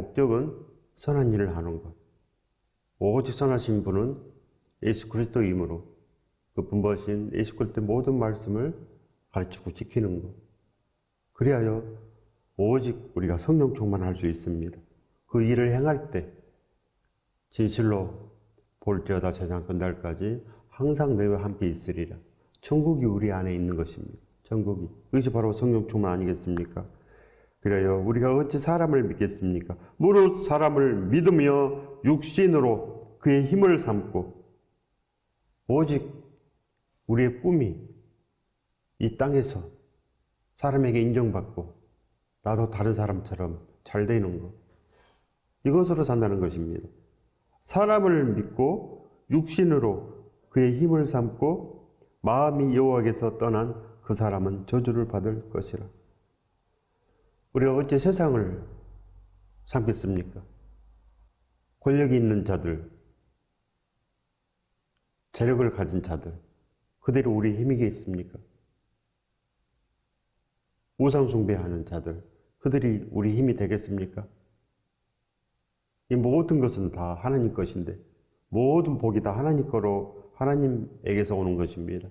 목적은 선한 일을 하는 것. 오직 선하신 분은 예수 그리스도이므로 그 분부하신 예수 그리스도의 모든 말씀을 가르치고 지키는 것. 그리하여 오직 우리가 성령 충만할 수 있습니다. 그 일을 행할 때 진실로 볼지어다 세상 끝날까지 항상 너희와 함께 있으리라. 천국이 우리 안에 있는 것입니다. 천국이. 그것이 바로 성령 충만 아니겠습니까? 그래요. 우리가 어찌 사람을 믿겠습니까? 무릇 사람을 믿으며 육신으로 그의 힘을 삼고 오직 우리의 꿈이 이 땅에서 사람에게 인정받고 나도 다른 사람처럼 잘 되는 것. 이것으로 산다는 것입니다. 사람을 믿고 육신으로 그의 힘을 삼고 마음이 여호와께서 떠난 그 사람은 저주를 받을 것이라. 우리가 어찌 세상을 삼겠습니까? 권력이 있는 자들, 재력을 가진 자들, 그들이 우리 힘이게 있습니까? 우상 숭배하는 자들, 그들이 우리 힘이 되겠습니까? 이 모든 것은 다 하나님 것인데 모든 복이 다 하나님 거로 하나님에게서 오는 것입니다.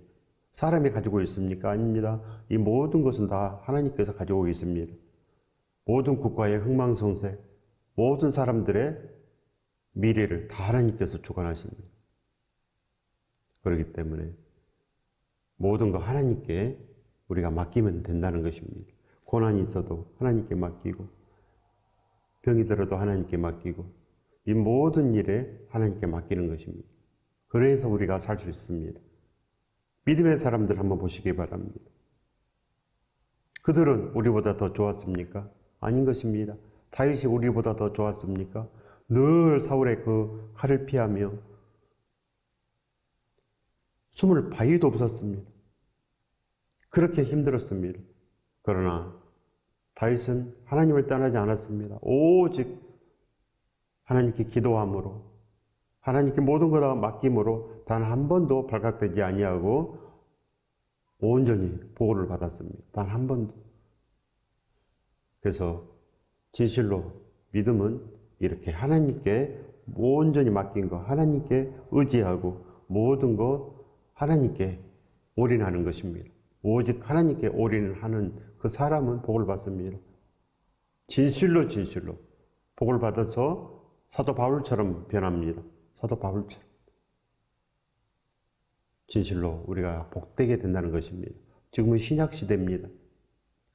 사람이 가지고 있습니까? 아닙니다. 이 모든 것은 다 하나님께서 가지고 있습니다. 모든 국가의 흥망성쇠, 모든 사람들의 미래를 다 하나님께서 주관하십니다. 그렇기 때문에 모든 거 하나님께 우리가 맡기면 된다는 것입니다. 고난이 있어도 하나님께 맡기고 병이 들어도 하나님께 맡기고 이 모든 일에 하나님께 맡기는 것입니다. 그래서 우리가 살 수 있습니다. 믿음의 사람들 한번 보시기 바랍니다. 그들은 우리보다 더 좋았습니까? 아닌 것입니다. 다윗이 우리보다 더 좋았습니까? 늘 사울의 그 칼을 피하며 숨을 바위도 없었습니다. 그렇게 힘들었습니다. 그러나 다윗은 하나님을 떠나지 않았습니다. 오직 하나님께 기도함으로 하나님께 모든 것 다 맡김으로 단 한 번도 발각되지 아니하고 온전히 보호를 받았습니다. 단 한 번도. 그래서 진실로 믿음은 이렇게 하나님께 온전히 맡긴 것, 하나님께 의지하고 모든 것 하나님께 올인하는 것입니다. 오직 하나님께 올인을 하는 그 사람은 복을 받습니다. 진실로 복을 받아서 사도 바울처럼 변합니다. 사도 바울처럼. 진실로 우리가 복되게 된다는 것입니다. 지금은 신약 시대입니다.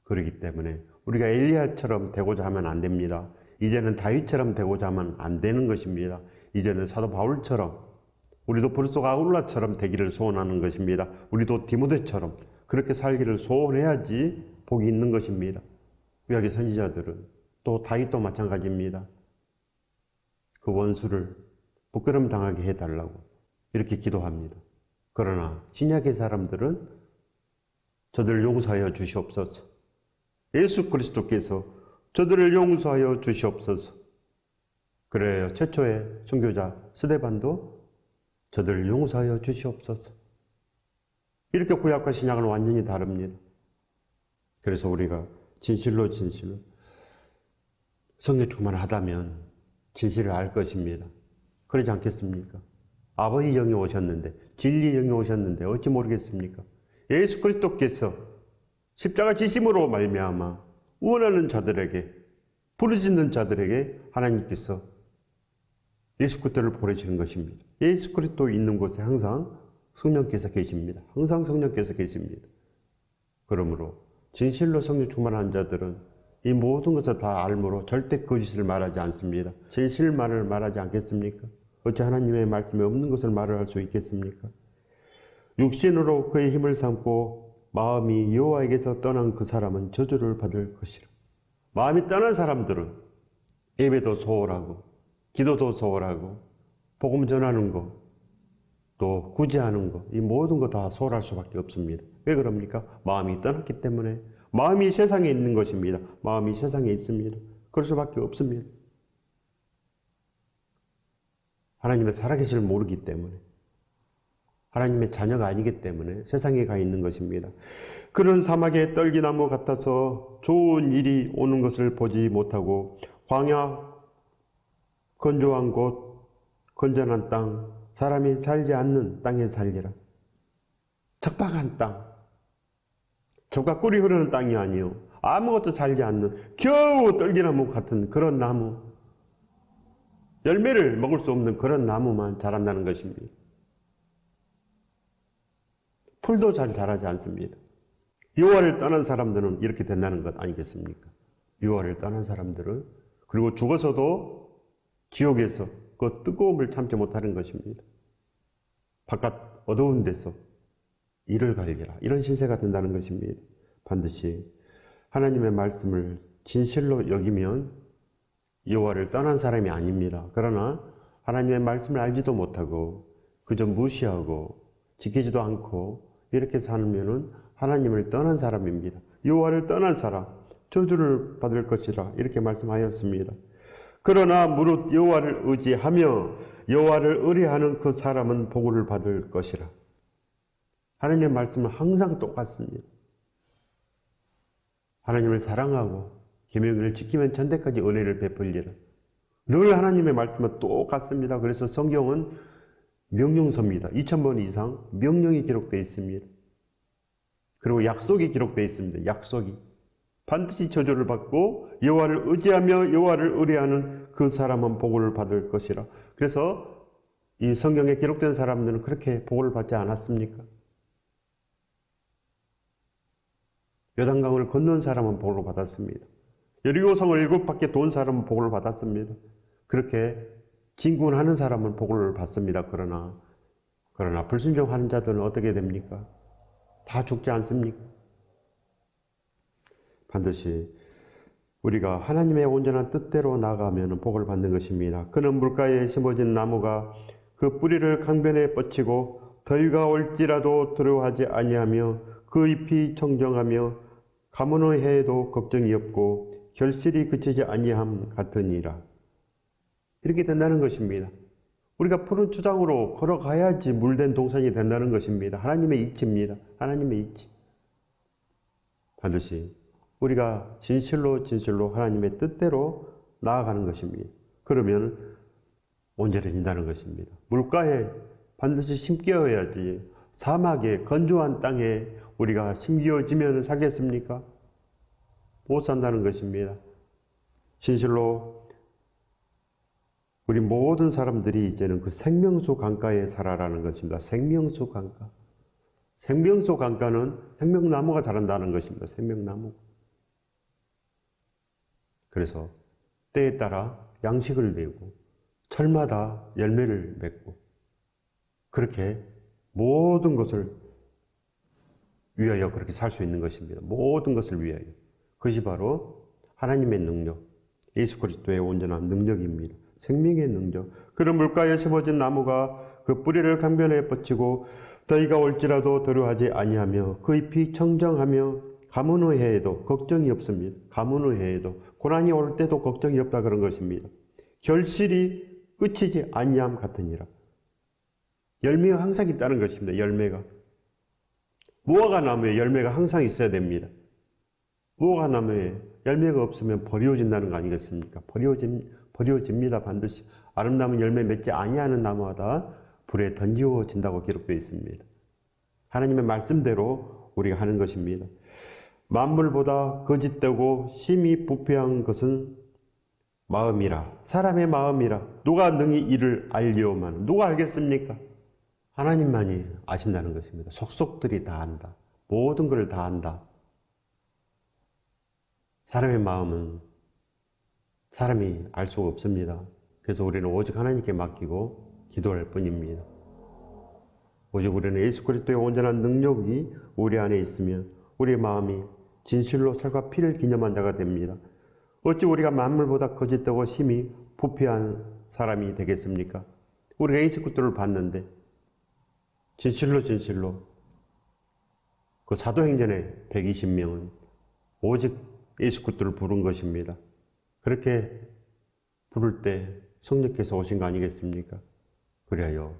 그렇기 때문에 우리가 엘리야처럼 되고자 하면 안 됩니다. 이제는 다윗처럼 되고자 하면 안 되는 것입니다. 이제는 사도 바울처럼 우리도 브루스가 아울라처럼 되기를 소원하는 것입니다. 우리도 디모데처럼 그렇게 살기를 소원해야지 복이 있는 것입니다. 구약의 선지자들은 또 다윗도 마찬가지입니다. 그 원수를 부끄럼 당하게 해달라고 이렇게 기도합니다. 그러나 신약의 사람들은 저들을 용서하여 주시옵소서. 예수 그리스도께서 저들을 용서하여 주시옵소서. 그래요. 최초의 선교자 스데반도 저들을 용서하여 주시옵소서. 이렇게 구약과 신약은 완전히 다릅니다. 그래서 우리가 진실로 성령 충만을 하다면 진실을 알 것입니다. 그러지 않겠습니까? 아버지 영이 오셨는데 진리의 영이 오셨는데 어찌 모르겠습니까? 예수 그리스도께서 십자가 지심으로 말미암아 원하는 자들에게 부르짖는 자들에게 하나님께서 예수 그리스도를 보내시는 것입니다. 예수 그리스도 있는 곳에 항상 성령께서 계십니다. 항상 성령께서 계십니다. 그러므로 진실로 성령 충만한 자들은 이 모든 것을 다 알므로 절대 거짓을 말하지 않습니다. 진실만을 말하지 않겠습니까? 어찌 하나님의 말씀에 없는 것을 말을 할 수 있겠습니까? 육신으로 그의 힘을 삼고 마음이 여호와에게서 떠난 그 사람은 저주를 받을 것이라. 마음이 떠난 사람들은 예배도 소홀하고 기도도 소홀하고 복음 전하는 것, 또 구제하는 것, 이 모든 거 다 소홀할 수밖에 없습니다. 왜 그럽니까? 마음이 떠났기 때문에. 마음이 세상에 있는 것입니다. 마음이 세상에 있습니다. 그럴 수밖에 없습니다. 하나님의 살아계심을 모르기 때문에, 하나님의 자녀가 아니기 때문에 세상에 가 있는 것입니다. 그런 사막의 떨기나무 같아서 좋은 일이 오는 것을 보지 못하고 광야 건조한 곳, 건전한 땅, 사람이 살지 않는 땅에 살리라. 척박한 땅, 젖과 꿀이 흐르는 땅이 아니요, 아무것도 살지 않는 겨우 떨기나무 같은 그런 나무, 열매를 먹을 수 없는 그런 나무만 자란다는 것입니다. 풀도 잘 자라지 않습니다. 여호와를 떠난 사람들은 이렇게 된다는 것 아니겠습니까? 여호와를 떠난 사람들은, 그리고 죽어서도 지옥에서 그 뜨거움을 참지 못하는 것입니다. 바깥 어두운 데서 이를 갈기라, 이런 신세가 된다는 것입니다. 반드시 하나님의 말씀을 진실로 여기면 여호와를 떠난 사람이 아닙니다. 그러나 하나님의 말씀을 알지도 못하고 그저 무시하고 지키지도 않고 이렇게 살면은 하나님을 떠난 사람입니다. 여호와를 떠난 사람, 저주를 받을 것이라, 이렇게 말씀하였습니다. 그러나 무릇 여호와를 의지하며 여호와를 의뢰하는 그 사람은 복을 받을 것이라. 하나님의 말씀은 항상 똑같습니다. 하나님을 사랑하고 계명을 지키면 전대까지 은혜를 베풀리라. 늘 하나님의 말씀은 똑같습니다. 그래서 성경은 명령서입니다. 2000번 이상 명령이 기록되어 있습니다. 그리고 약속이 기록되어 있습니다. 약속이. 반드시 저주를 받고 여호와를 의지하며 여호와를 의뢰하는 그 사람은 복을 받을 것이라. 그래서 이 성경에 기록된 사람들은 그렇게 복을 받지 않았습니까? 요단강을 건넌 사람은 복을 받았습니다. 여리고성을 7바퀴 돈 사람은 복을 받았습니다. 그렇게 진군하는 사람은 복을 받습니다. 그러나 불순종하는 자들은 어떻게 됩니까? 다 죽지 않습니까? 반드시 우리가 하나님의 온전한 뜻대로 나아가면 복을 받는 것입니다. 그는 물가에 심어진 나무가 그 뿌리를 강변에 뻗치고 더위가 올지라도 두려워하지 아니하며 그 잎이 청정하며 가뭄의 해에도 걱정이 없고 결실이 그치지 아니함 같으니라. 이렇게 된다는 것입니다. 우리가 푸른 추장으로 걸어가야지 물된 동산이 된다는 것입니다. 하나님의 이치입니다. 하나님의 이치. 반드시 우리가 진실로 하나님의 뜻대로 나아가는 것입니다. 그러면 온전해진다는 것입니다. 물가에 반드시 심겨야지, 사막에 건조한 땅에 우리가 심겨지면 살겠습니까? 못 산다는 것입니다. 진실로 우리 모든 사람들이 이제는 그 생명수 강가에 살아라는 것입니다. 생명수 강가. 생명수 강가는 생명나무가 자란다는 것입니다. 생명나무. 그래서 때에 따라 양식을 내고 철마다 열매를 맺고 그렇게 모든 것을 위하여 그렇게 살 수 있는 것입니다. 모든 것을 위하여. 그것이 바로 하나님의 능력, 예수 그리스도의 온전한 능력입니다. 생명의 능력. 그런 물가에 심어진 나무가 그 뿌리를 강변에 뻗치고 더위가 올지라도 두려워하지 아니하며 그 잎이 청정하며 가뭄의 해에도 걱정이 없습니다. 가뭄의 해에도, 고난이 올 때도 걱정이 없다 그런 것입니다. 결실이 끝이지 아니함 같으니라. 열매가 항상 있다는 것입니다. 열매가. 무화과 나무에 열매가 항상 있어야 됩니다. 무화과 나무에 열매가 없으면 버려진다는 거 아니겠습니까? 버려집니다. 반드시. 아름다운 열매 맺지 아니하는 나무마다 불에 던지워진다고 기록되어 있습니다. 하나님의 말씀대로 우리가 하는 것입니다. 만물보다 거짓되고 심히 부패한 것은 마음이라. 사람의 마음이라. 누가 능히 이를 알리오만. 누가 알겠습니까? 하나님만이 아신다는 것입니다. 속속들이 다 안다. 모든 것을 다 안다. 사람의 마음은 사람이 알 수가 없습니다. 그래서 우리는 오직 하나님께 맡기고 기도할 뿐입니다. 오직 우리는 예수 그리스도의 온전한 능력이 우리 안에 있으면 우리의 마음이 진실로 살과 피를 기념한 자가 됩니다. 어찌 우리가 만물보다 거짓되고 심히 부패한 사람이 되겠습니까? 우리가 예수 그리스도를 봤는데 진실로 그 사도행전의 120명은 오직 예수 그리스도를 부른 것입니다. 그렇게 부를 때 성령께서 오신 거 아니겠습니까? 그래야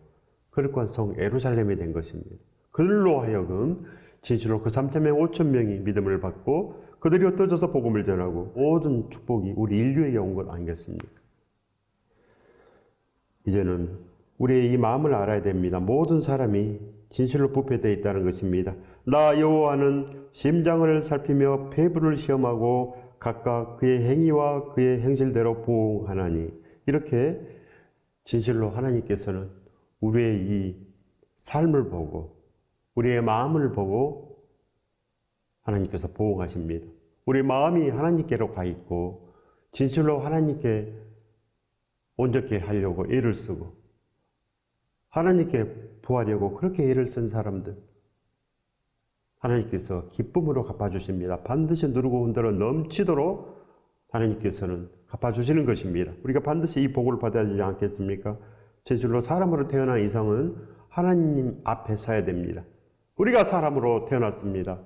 거룩한 성 예루살렘이 된 것입니다. 그들로 하여금 진실로 그 3,000명, 5,000명이 믿음을 받고 그들이 흩어져서 복음을 전하고 모든 축복이 우리 인류에게 온 것 아니겠습니까? 이제는 우리의 이 마음을 알아야 됩니다. 모든 사람이 진실로 부패되어 있다는 것입니다. 나 여호와는 심장을 살피며 폐부를 시험하고 각각 그의 행위와 그의 행실대로 보응하나니. 이렇게 진실로 하나님께서는 우리의 이 삶을 보고 우리의 마음을 보고 하나님께서 보응하십니다. 우리 마음이 하나님께로 가 있고 진실로 하나님께 온전케 하려고 애를 쓰고 하나님께 부하려고 그렇게 애를 쓴 사람들, 하나님께서 기쁨으로 갚아주십니다. 반드시 누르고 흔들어 넘치도록 하나님께서는 갚아주시는 것입니다. 우리가 반드시 이 복을 받아야 되지 않겠습니까? 진실로 사람으로 태어난 이상은 하나님 앞에 서야 됩니다. 우리가 사람으로 태어났습니다.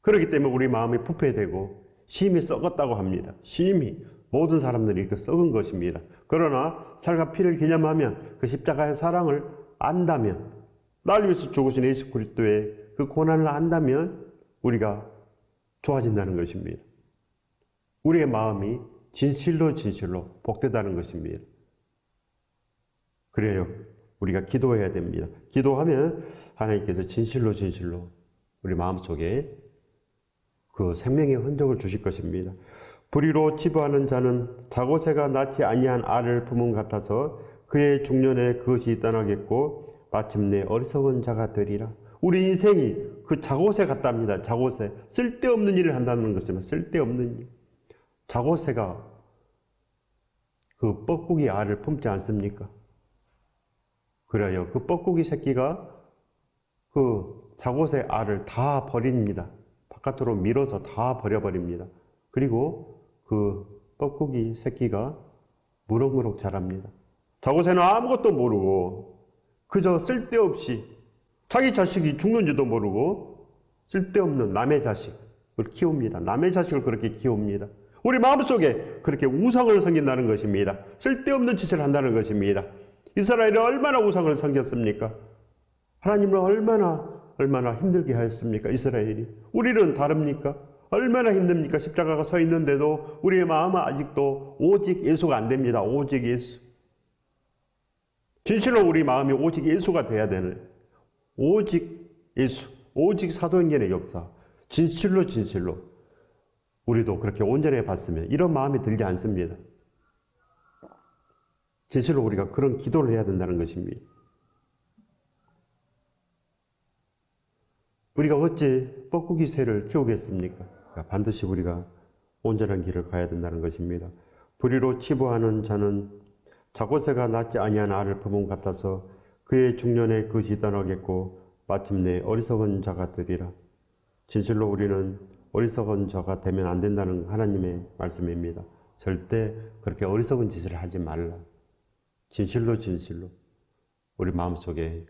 그렇기 때문에 우리 마음이 부패되고 심히 썩었다고 합니다. 심히 모든 사람들이 이렇게 썩은 것입니다. 그러나 살과 피를 기념하면 그 십자가의 사랑을 안다면, 날 위해서 죽으신 예수 그리스도의 그 고난을 안다면 우리가 좋아진다는 것입니다. 우리의 마음이 진실로 복되다는 것입니다. 그래요. 우리가 기도해야 됩니다. 기도하면 하나님께서 진실로 우리 마음속에 그 생명의 흔적을 주실 것입니다. 불의로 치부하는 자는 자고새가 낳지 아니한 알을 품은 같아서 그의 중년에 그것이 떠나겠고 마침내 어리석은 자가 되리라. 우리 인생이 그 자고새 같답니다. 자고새. 쓸데없는 일을 한다는 것이지만 쓸데없는 일. 자고새가 그 뻐꾸기 알을 품지 않습니까? 그래요. 그 뻐꾸기 새끼가 그 자고새 알을 다 버립니다. 바깥으로 밀어서 다 버려버립니다. 그리고 그 뻐꾸기 새끼가 무럭무럭 자랍니다. 자고새는 아무것도 모르고 그저 쓸데없이 자기 자식이 죽는지도 모르고 쓸데없는 남의 자식을 키웁니다. 남의 자식을 그렇게 키웁니다. 우리 마음속에 그렇게 우상을 섬긴다는 것입니다. 쓸데없는 짓을 한다는 것입니다. 이스라엘이 얼마나 우상을 섬겼습니까? 하나님을 얼마나 힘들게 하였습니까? 이스라엘이. 우리는 다릅니까? 얼마나 힘듭니까? 십자가가 서 있는데도 우리의 마음은 아직도 오직 예수가 안 됩니다. 오직 예수. 진실로 우리 마음이 오직 예수가 돼야 되는, 오직 예수, 오직 사도행전의 역사, 진실로 우리도 그렇게 온전해 봤으면 이런 마음이 들지 않습니다. 진실로 우리가 그런 기도를 해야 된다는 것입니다. 우리가 어찌 뻐꾸기 새를 키우겠습니까? 반드시 우리가 온전한 길을 가야 된다는 것입니다. 불의로 치부하는 자는 자고새가 낳지 아니한 알을 품은 같아서 그의 중년에 그것이 떠나겠고 마침내 어리석은 자가 되리라. 진실로 우리는 어리석은 자가 되면 안 된다는 하나님의 말씀입니다. 절대 그렇게 어리석은 짓을 하지 말라. 진실로 우리 마음속에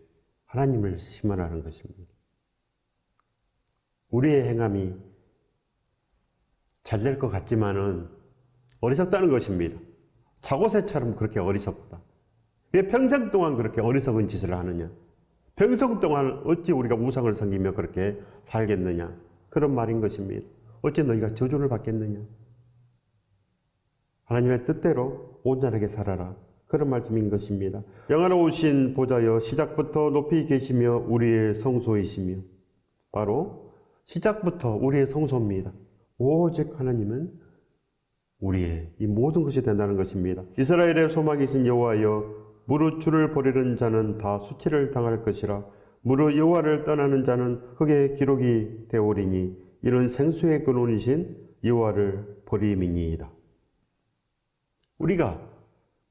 하나님을 심어라는 것입니다. 우리의 행함이 잘 될 것 같지만은 어리석다는 것입니다. 자고새처럼 그렇게 어리석다. 왜 평생 동안 그렇게 어리석은 짓을 하느냐? 평생 동안 어찌 우리가 우상을 섬기며 그렇게 살겠느냐? 그런 말인 것입니다. 어찌 너희가 저주를 받겠느냐? 하나님의 뜻대로 온전하게 살아라. 그런 말씀인 것입니다. 영화로우신 보좌여 시작부터 높이 계시며 우리의 성소이시며, 바로 시작부터 우리의 성소입니다. 오직 하나님은 우리의 이 모든 것이 된다는 것입니다. 이스라엘의 소망이신 여호와여 무릇 주를 버리는 자는 다 수치를 당할 것이라. 무릇 여호와를 떠나는 자는 흙에 기록이 되오리니 이는 생수의 근원이신 여호와를 버림이니이다. 우리가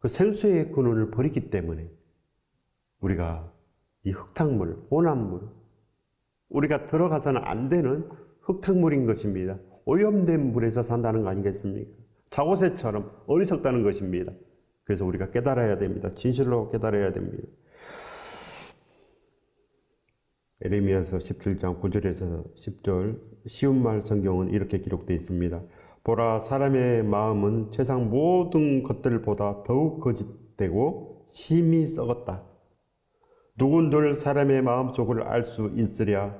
그 생수의 근원을 버리기 때문에 우리가 이 흙탕물, 오남물, 우리가 들어가서는 안 되는 흙탕물인 것입니다. 오염된 물에서 산다는 거 아니겠습니까? 자고새처럼 어리석다는 것입니다. 그래서 우리가 깨달아야 됩니다. 진실로 깨달아야 됩니다. 에레미야서 17장 9절에서 10절 쉬운 말 성경은 이렇게 기록되어 있습니다. 보라, 사람의 마음은 세상 모든 것들보다 더욱 거짓되고 심히 썩었다. 누군들 사람의 마음속을 알 수 있으랴.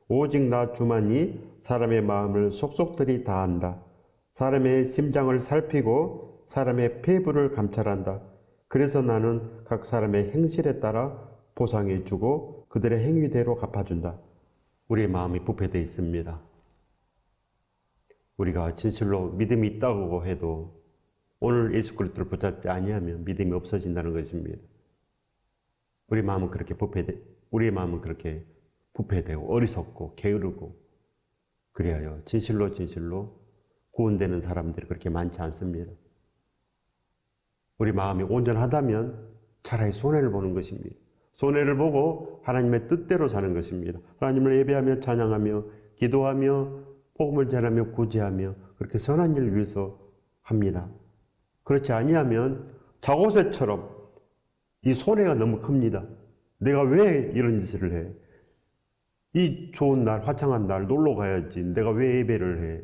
오직 나 주만이 사람의 마음을 속속들이 다 안다. 사람의 심장을 살피고 사람의 폐부를 감찰한다. 그래서 나는 각 사람의 행실에 따라 보상해주고 그들의 행위대로 갚아준다. 우리의 마음이 부패되어 있습니다. 우리가 진실로 믿음이 있다고 해도 오늘 예수 그리스도를 붙잡지 아니하면 믿음이 없어진다는 것입니다. 우리의 마음은 그렇게 부패되고 어리석고 게으르고 그래야 진실로 구원되는 사람들이 그렇게 많지 않습니다. 우리 마음이 온전하다면 차라리 손해를 보는 것입니다. 손해를 보고 하나님의 뜻대로 사는 것입니다. 하나님을 예배하며 찬양하며 기도하며 복음을 전하며 구제하며 그렇게 선한 일을 위해서 합니다. 그렇지 아니하면 자고새처럼 이 손해가 너무 큽니다. 내가 왜 이런 짓을 해? 이 좋은 날, 화창한 날 놀러 가야지. 내가 왜 예배를 해?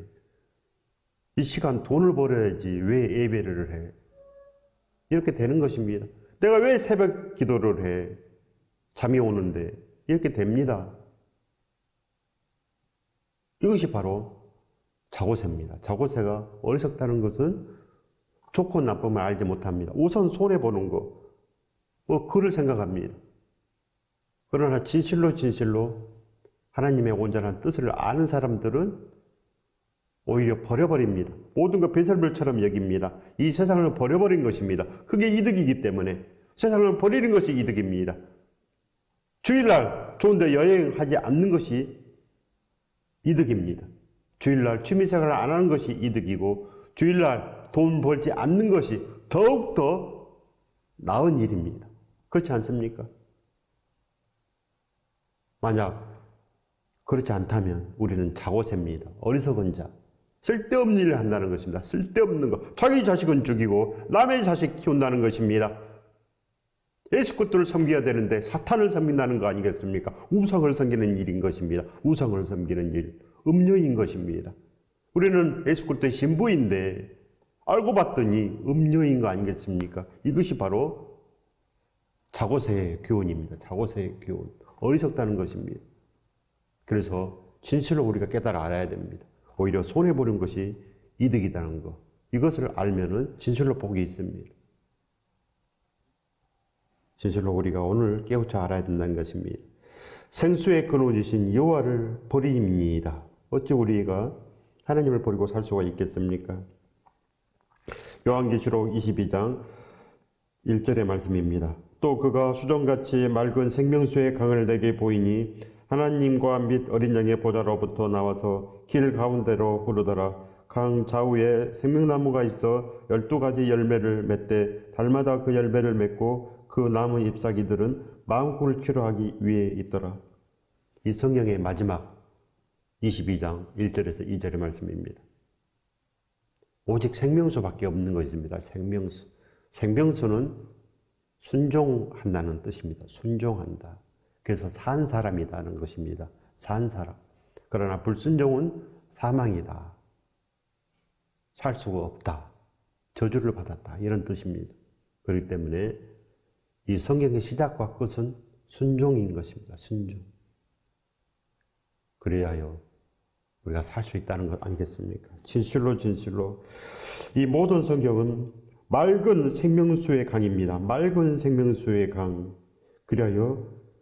이 시간 돈을 벌어야지. 왜 예배를 해? 이렇게 되는 것입니다. 내가 왜 새벽 기도를 해? 잠이 오는데. 이렇게 됩니다. 이것이 바로 자고새입니다. 자고새가 어리석다는 것은 좋고 나쁨을 알지 못합니다. 우선 손해보는 거, 그를 생각합니다. 그러나 진실로 하나님의 온전한 뜻을 아는 사람들은 오히려 버려버립니다. 모든 것 배설물처럼 여깁니다. 이 세상을 버려버린 것입니다. 그게 이득이기 때문에 세상을 버리는 것이 이득입니다. 주일날 좋은데 여행하지 않는 것이 이득입니다. 주일날 취미생활을 안 하는 것이 이득이고 주일날 돈 벌지 않는 것이 더욱더 나은 일입니다. 그렇지 않습니까? 만약 그렇지 않다면 우리는 자고새입니다. 어리석은 자. 쓸데없는 일을 한다는 것입니다. 쓸데없는 것. 자기 자식은 죽이고 남의 자식 키운다는 것입니다. 예수 그리스도를 섬겨야 되는데 사탄을 섬긴다는 거 아니겠습니까? 우상을 섬기는 일인 것입니다. 우상을 섬기는 일. 음료인 것입니다. 우리는 예수 그리스도의 신부인데 알고 봤더니 음료인 거 아니겠습니까? 이것이 바로 자고새의 교훈입니다. 자고새의 교훈. 어리석다는 것입니다. 그래서 진실로 우리가 깨달아 알아야 됩니다. 오히려 손해보는 것이 이득이라는 것. 이것을 알면은 진실로 복이 있습니다. 진실로 우리가 오늘 깨우쳐 알아야 된다는 것입니다. 생수의 근원이신 여호와를 버림이니이다. 어찌 우리가 하나님을 버리고 살 수가 있겠습니까? 요한계시록 22장 1절의 말씀입니다. 또 그가 수정같이 맑은 생명수의 강을 내게 보이니 하나님과 및 어린 양의 보좌로부터 나와서 길 가운데로 흐르더라. 강 좌우에 생명나무가 있어 12가지 열매를 맺되 달마다 그 열매를 맺고 그 나무 잎사귀들은 만국을 치료하기 위해 있더라. 이 성경의 마지막 22장 1절에서 2절의 말씀입니다. 오직 생명수밖에 없는 것입니다. 생명수. 생명수는 순종한다는 뜻입니다. 순종한다. 그래서 산 사람이라는 것입니다. 산 사람. 그러나 불순종은 사망이다. 살 수가 없다. 저주를 받았다. 이런 뜻입니다. 그렇기 때문에 이 성경의 시작과 끝은 순종인 것입니다. 순종. 그래야요 우리가 살 수 있다는 것 아니겠습니까? 진실로 이 모든 성경은 맑은 생명수의 강입니다. 맑은 생명수의 강. 그래야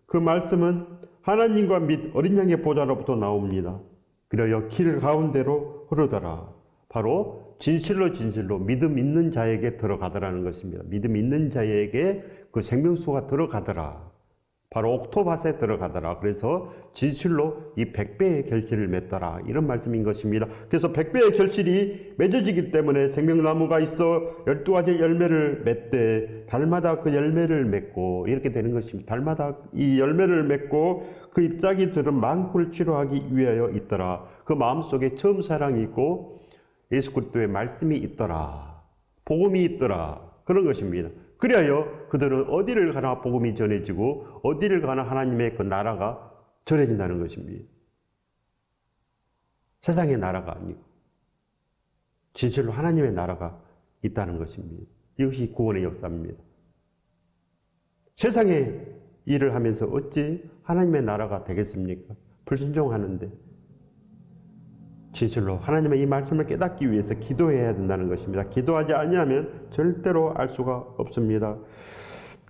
그 말씀은 하나님과 및 어린 양의 보좌로부터 나옵니다. 그래야 길 가운데로 흐르더라. 바로 진실로 믿음 있는 자에게 들어가더라는 것입니다. 믿음 있는 자에게 그 생명수가 들어가더라. 바로 옥토밭에 들어가더라. 그래서 진실로 이 100배의 결실을 맺더라. 이런 말씀인 것입니다. 그래서 100배의 결실이 맺어지기 때문에 생명나무가 있어 12가지 열매를 맺되 달마다 그 열매를 맺고 이렇게 되는 것입니다. 달마다 이 열매를 맺고 그 잎사귀들은 만국을 치료하기 위하여 있더라. 그 마음속에 처음 사랑이 있고 예수 그리스도의 말씀이 있더라. 복음이 있더라. 그런 것입니다. 그리하여 그들은 어디를 가나 복음이 전해지고 어디를 가나 하나님의 그 나라가 전해진다는 것입니다. 세상의 나라가 아니고 진실로 하나님의 나라가 있다는 것입니다. 이것이 구원의 역사입니다. 세상의 일을 하면서 어찌 하나님의 나라가 되겠습니까? 불순종하는데 진실로 하나님의 이 말씀을 깨닫기 위해서 기도해야 된다는 것입니다. 기도하지 아니하면 절대로 알 수가 없습니다.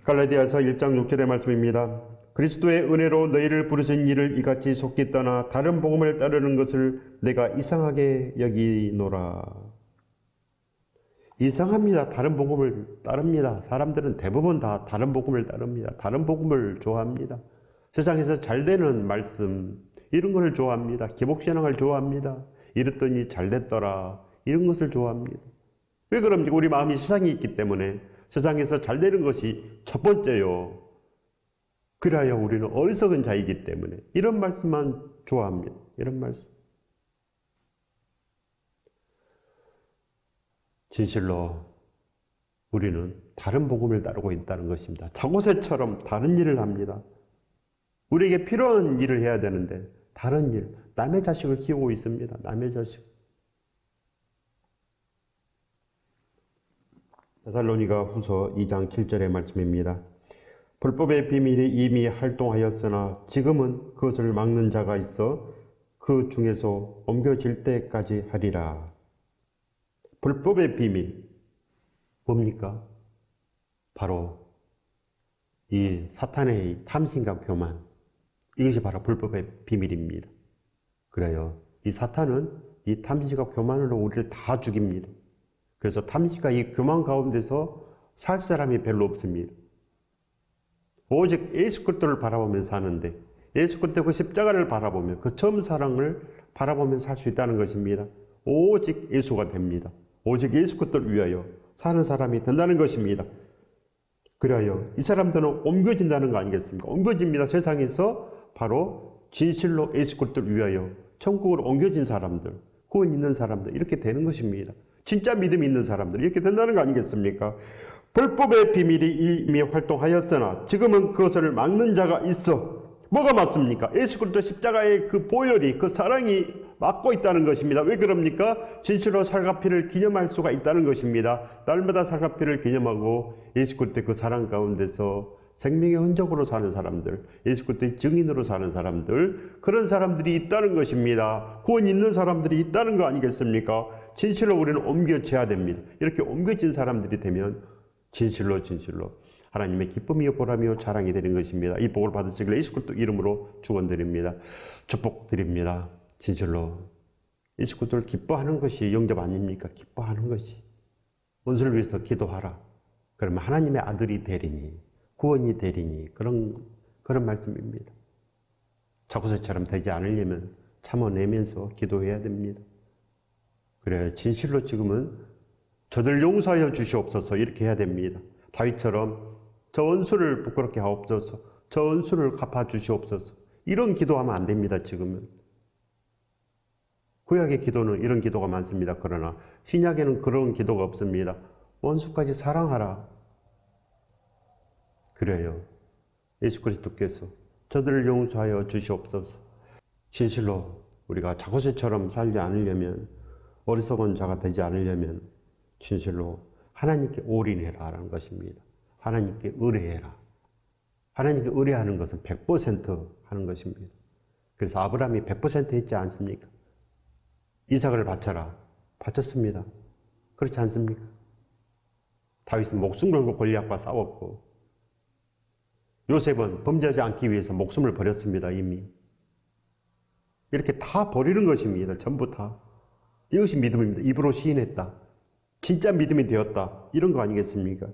갈라디아서 1장 6절의 말씀입니다. 그리스도의 은혜로 너희를 부르신 이를 이같이 속기 떠나 다른 복음을 따르는 것을 내가 이상하게 여기노라. 이상합니다. 다른 복음을 따릅니다. 사람들은 대부분 다 다른 복음을 따릅니다. 다른 복음을 좋아합니다. 세상에서 잘 되는 말씀 이런 것을 좋아합니다. 기복신앙을 좋아합니다. 이랬더니 잘 됐더라 이런 것을 좋아합니다. 왜 그럽니까? 우리 마음이 세상에 있기 때문에 세상에서 잘 되는 것이 첫 번째요. 그래야 우리는 어리석은 자이기 때문에 이런 말씀만 좋아합니다. 이런 말씀. 진실로 우리는 다른 복음을 따르고 있다는 것입니다. 자고새처럼 다른 일을 합니다. 우리에게 필요한 일을 해야 되는데 다른 일, 남의 자식을 키우고 있습니다. 남의 자식. 데살로니가 후서 2장 7절의 말씀입니다. 불법의 비밀이 이미 활동하였으나 지금은 그것을 막는 자가 있어 그 중에서 옮겨질 때까지 하리라. 불법의 비밀 뭡니까? 바로 이 사탄의 탐심과 교만, 이것이 바로 불법의 비밀입니다. 그래요. 이 사탄은 이 탐심과 교만으로 우리를 다 죽입니다. 그래서 탐심과 이 교만 가운데서 살 사람이 별로 없습니다. 오직 예수 그리스도를 바라보며 사는데 예수 그리스도 그 십자가를 바라보며 그 처음 사랑을 바라보며 살 수 있다는 것입니다. 오직 예수가 됩니다. 오직 예수 그리스도를 위하여 사는 사람이 된다는 것입니다. 그래요. 이 사람들은 옮겨진다는 거 아니겠습니까? 옮겨집니다. 세상에서 바로 진실로 예수 그리스도를 위하여 천국으로 옮겨진 사람들, 구원 있는 사람들 이렇게 되는 것입니다. 진짜 믿음이 있는 사람들 이렇게 된다는 거 아니겠습니까? 불법의 비밀이 이미 활동하였으나 지금은 그것을 막는 자가 있어. 뭐가 맞습니까? 예수 그리스도 십자가의 그 보혈이, 그 사랑이 막고 있다는 것입니다. 왜 그럽니까? 진실로 살갑피를 기념할 수가 있다는 것입니다. 날마다 살갑피를 기념하고 예수 그리스도의 그 사랑 가운데서 생명의 흔적으로 사는 사람들, 예수 그리스도의 증인으로 사는 사람들, 그런 사람들이 있다는 것입니다. 구원 있는 사람들이 있다는 거 아니겠습니까? 진실로 우리는 옮겨져야 됩니다. 이렇게 옮겨진 사람들이 되면 진실로 하나님의 기쁨이요 보람이요 자랑이 되는 것입니다. 이 복을 받으시길 예수 그리스도 이름으로 축원드립니다. 축복드립니다. 진실로 예수 그리스도를 기뻐하는 것이 영접 아닙니까? 기뻐하는 것이. 원수를 위해서 기도하라. 그러면 하나님의 아들이 되리니, 구원이 되리니, 그런 말씀입니다. 자고새처럼 되지 않으려면 참아내면서 기도해야 됩니다. 그래, 진실로 지금은 저들 용서하여 주시옵소서 이렇게 해야 됩니다. 다윗처럼 저 원수를 부끄럽게 하옵소서, 저 원수를 갚아 주시옵소서 이런 기도하면 안 됩니다. 지금은 구약의 기도는 이런 기도가 많습니다. 그러나 신약에는 그런 기도가 없습니다. 원수까지 사랑하라. 그래요. 예수 그리스도께서 저들을 용서하여 주시옵소서. 진실로 우리가 자고새처럼 살지 않으려면, 어리석은 자가 되지 않으려면 진실로 하나님께 올인해라라는 것입니다. 하나님께 의뢰해라. 하나님께 의뢰하는 것은 100% 하는 것입니다. 그래서 아브라함이 100% 했지 않습니까? 이삭을 바쳐라. 바쳤습니다. 그렇지 않습니까? 다윗은 목숨 걸고 골리앗과 싸웠고, 요셉은 범죄하지 않기 위해서 목숨을 버렸습니다. 이미. 이렇게 다 버리는 것입니다. 전부 다. 이것이 믿음입니다. 입으로 시인했다. 진짜 믿음이 되었다. 이런 거 아니겠습니까?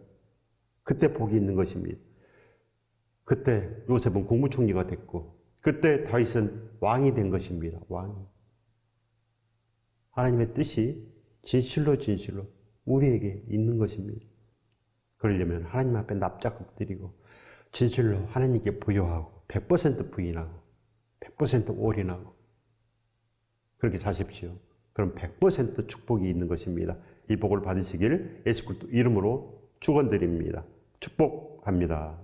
그때 복이 있는 것입니다. 그때 요셉은 국무총리가 됐고, 그때 다윗은 왕이 된 것입니다. 왕이. 하나님의 뜻이 진실로 우리에게 있는 것입니다. 그러려면 하나님 앞에 납작 엎드리고 진실로 하나님께 부여하고 100% 부인하고 100% 올인하고 그렇게 사십시오. 그럼 100% 축복이 있는 것입니다. 이 복을 받으시길 예수 그리스도 이름으로 축원드립니다. 축복합니다.